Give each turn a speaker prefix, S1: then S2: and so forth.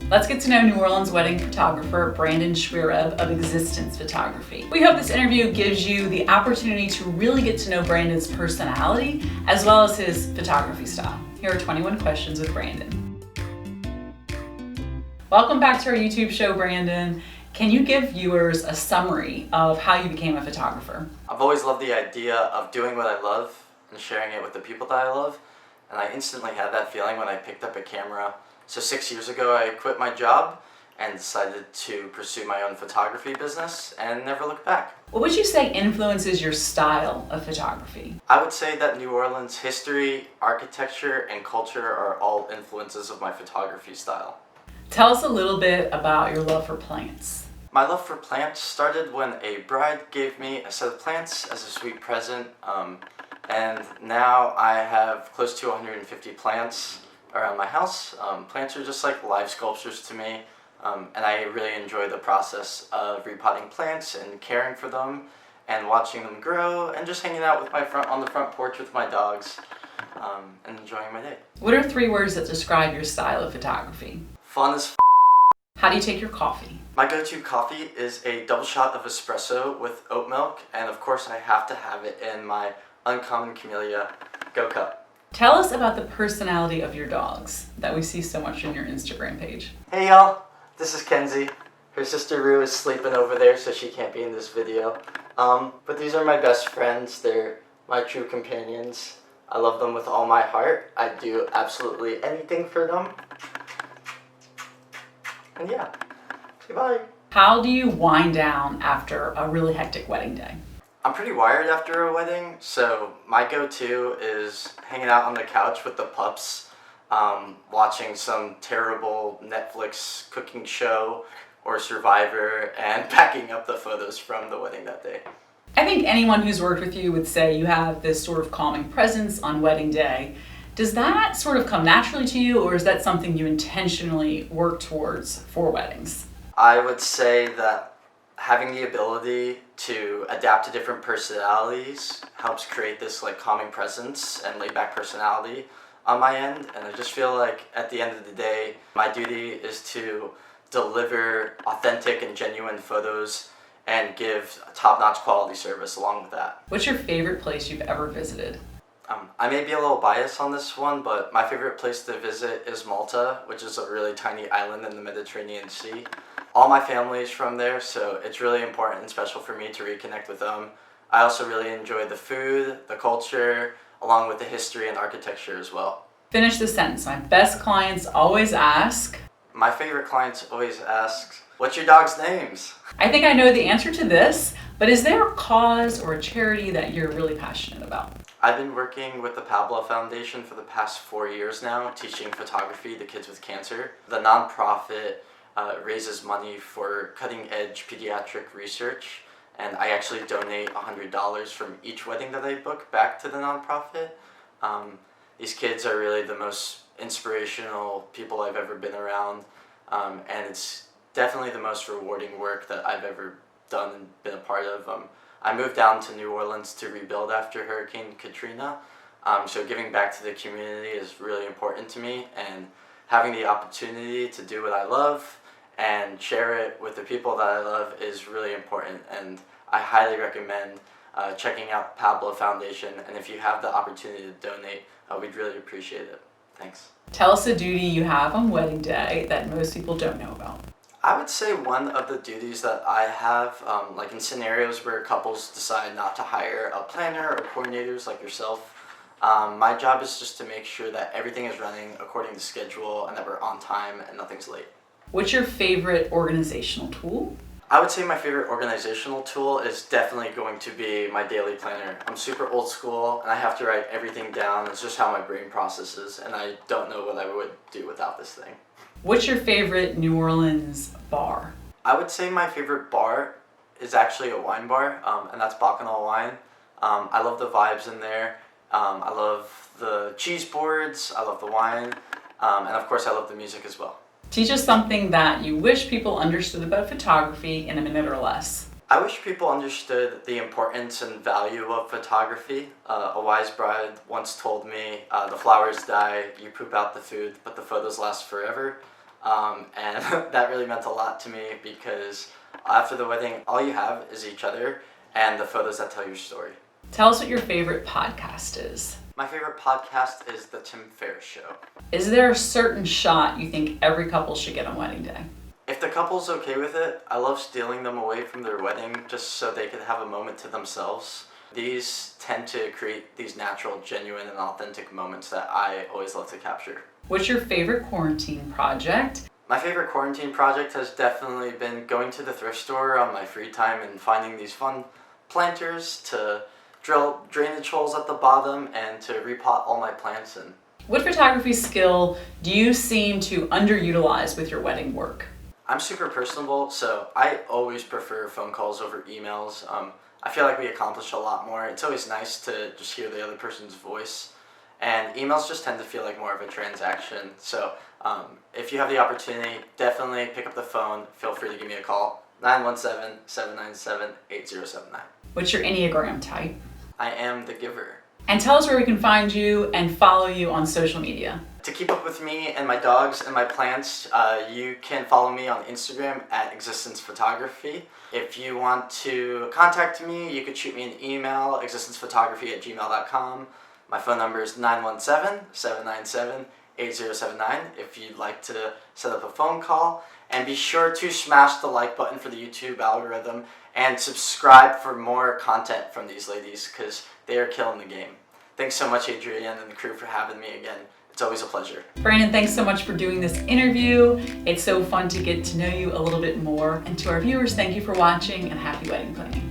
S1: Let's get to know New Orleans wedding photographer Brandon Xuereb of Xistence Photography. We hope this interview gives you the opportunity to really get to know Brandon's personality as well as his photography style. Here are 21 questions with Brandon. Welcome back to our YouTube show, Brandon. Can you give viewers a summary of how you became a photographer?
S2: I've always loved the idea of doing what I love and sharing it with the people that I love, and I instantly had that feeling when I picked up a camera. So 6 years ago I quit my job and decided to pursue my own photography business and never look back.
S1: What would you say influences your style of photography?
S2: I would say that New Orleans history, architecture, and culture are all influences of my photography style.
S1: Tell us a little bit about your love for plants.
S2: My love for plants started when a bride gave me a set of plants as a sweet present, and now I have close to 150 plants around my house. Plants are just like live sculptures to me, and I really enjoy the process of repotting plants and caring for them and watching them grow and just hanging out with on the front porch with my dogs and enjoying my day.
S1: What are 3 words that describe your style of photography?
S2: Fun as
S1: How do you take your coffee?
S2: My go-to coffee is a double shot of espresso with oat milk, and of course I have to have it in my Uncommon Camellia Go Cup.
S1: Tell us about the personality of your dogs that we see so much on your Instagram page.
S2: Hey y'all, this is Kenzie. Her sister Rue is sleeping over there, so she can't be in this video. But these are my best friends. They're my true companions. I love them with all my heart. I'd do absolutely anything for them. And yeah, say bye.
S1: How do you wind down after a really hectic wedding day?
S2: I'm pretty wired after a wedding, so my go-to is hanging out on the couch with the pups, watching some terrible Netflix cooking show or Survivor, and backing up the photos from the wedding that day.
S1: I think anyone who's worked with you would say you have this sort of calming presence on wedding day. Does that sort of come naturally to you, or is that something you intentionally work towards for weddings?
S2: I would say that having the ability to adapt to different personalities helps create this like calming presence and laid back personality on my end, and I just feel like at the end of the day my duty is to deliver authentic and genuine photos and give top-notch quality service along with that.
S1: What's your favorite place you've ever visited?
S2: I may be a little biased on this one, but my favorite place to visit is Malta, which is a really tiny island in the Mediterranean Sea. All my family is from there, so it's really important and special for me to reconnect with them. I also really enjoy the food, the culture, along with the history and architecture as well.
S1: Finish the sentence. My best clients always ask.
S2: My favorite clients always ask, what's your dog's names?
S1: I think I know the answer to this, but is there a cause or a charity that you're really passionate about?
S2: I've been working with the Pablo Foundation for the past 4 years now, teaching photography to kids with cancer. The nonprofit raises money for cutting-edge pediatric research, and I actually donate $100 from each wedding that I book back to the nonprofit. These kids are really the most inspirational people I've ever been around, and it's definitely the most rewarding work that I've ever done and been a part of. I moved down to New Orleans to rebuild after Hurricane Katrina, so giving back to the community is really important to me, and having the opportunity to do what I love and share it with the people that I love is really important, and I highly recommend checking out Pablo Foundation, and if you have the opportunity to donate, we'd really appreciate it. Thanks.
S1: Tell us a duty you have on wedding day that most people don't know about.
S2: I would say one of the duties that I have, like in scenarios where couples decide not to hire a planner or coordinators like yourself, my job is just to make sure that everything is running according to schedule and that we're on time and nothing's late.
S1: What's your favorite organizational tool?
S2: I would say my favorite organizational tool is definitely going to be my daily planner. I'm super old school and I have to write everything down. It's just how my brain processes, and I don't know what I would do without this thing.
S1: What's your favorite New Orleans bar?
S2: I would say my favorite bar is actually a wine bar, and that's Bacchanal wine. I love the vibes in there. I love the cheese boards, I love the wine, and of course I love the music as well.
S1: Teach us something that you wish people understood about photography in a minute or less.
S2: I wish people understood the importance and value of photography. A wise bride once told me, the flowers die, you poop out the food, but the photos last forever. and that really meant a lot to me because after the wedding, all you have is each other and the photos that tell your story.
S1: Tell us what your favorite podcast is.
S2: My favorite podcast is The Tim Ferriss Show.
S1: Is there a certain shot you think every couple should get on wedding day?
S2: If the couple's okay with it, I love stealing them away from their wedding just so they can have a moment to themselves. These tend to create these natural, genuine, and authentic moments that I always love to capture.
S1: What's your favorite quarantine project?
S2: My favorite quarantine project has definitely been going to the thrift store on my free time and finding these fun planters to drill drainage holes at the bottom and to repot all my plants in.
S1: What photography skill do you seem to underutilize with your wedding work?
S2: I'm super personable, so I always prefer phone calls over emails. I feel like we accomplish a lot more. It's always nice to just hear the other person's voice. And emails just tend to feel like more of a transaction. So if you have the opportunity, definitely pick up the phone. Feel free to give me a call. 917-797-8079.
S1: What's your Enneagram type?
S2: I am the giver.
S1: And tell us where we can find you and follow you on social media.
S2: To keep up with me and my dogs and my plants, you can follow me on Instagram at Xistence Photography. If you want to contact me, you could shoot me an email, xistencephotography@gmail.com. My phone number is 917-797-8079 if you'd like to set up a phone call. And be sure to smash the like button for the YouTube algorithm and subscribe for more content from these ladies because they are killing the game. Thanks so much, Adrienne and the crew, for having me again. It's always a pleasure.
S1: Brandon, thanks so much for doing this interview. It's so fun to get to know you a little bit more. And to our viewers, thank you for watching and happy wedding planning.